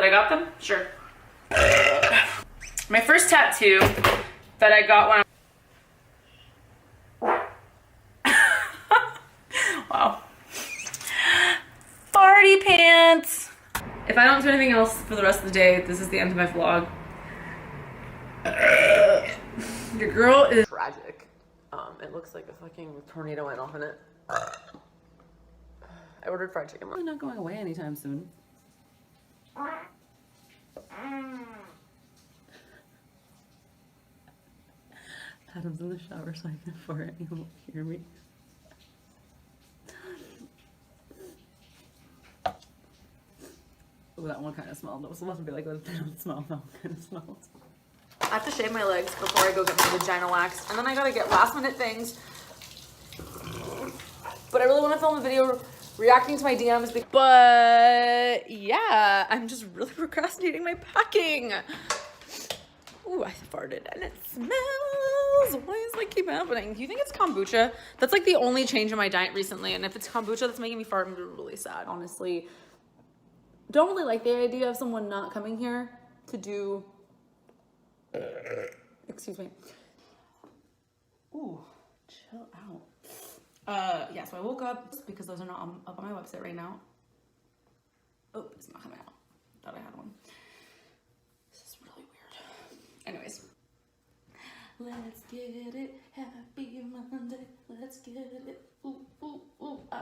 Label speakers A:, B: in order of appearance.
A: that I got them? Sure. My first tattoo that I got when wow. Farty pants. If I don't do anything else for the rest of the day, this is the end of my vlog. Your girl is tragic. It looks like a fucking tornado went off in it. I ordered fried chicken. Probably not going away anytime soon. Adam's in the shower so I can fart. He won't hear me. Oh, that one kind of smelled. It was supposed to be like, they don't smell. That one kind of smelled. I have to shave my legs before I go get my vagina wax. And then I gotta get last minute things. But I really want to film a video reacting to my DMs. But yeah, I'm just really procrastinating my packing. Ooh, I farted and it smells. Why is that keep happening? Do you think it's kombucha? That's like the only change in my diet recently. And if it's kombucha that's making me fart, I'm really sad, honestly. Don't really like the idea of someone not coming here to do, excuse me. Ooh, chill out. Yeah, so I woke up because those are not up on my website right now. Oh, it's not coming out. Thought I had one. This is really weird. Anyways. Let's get it. Happy Monday. Let's get it. Ooh, ooh.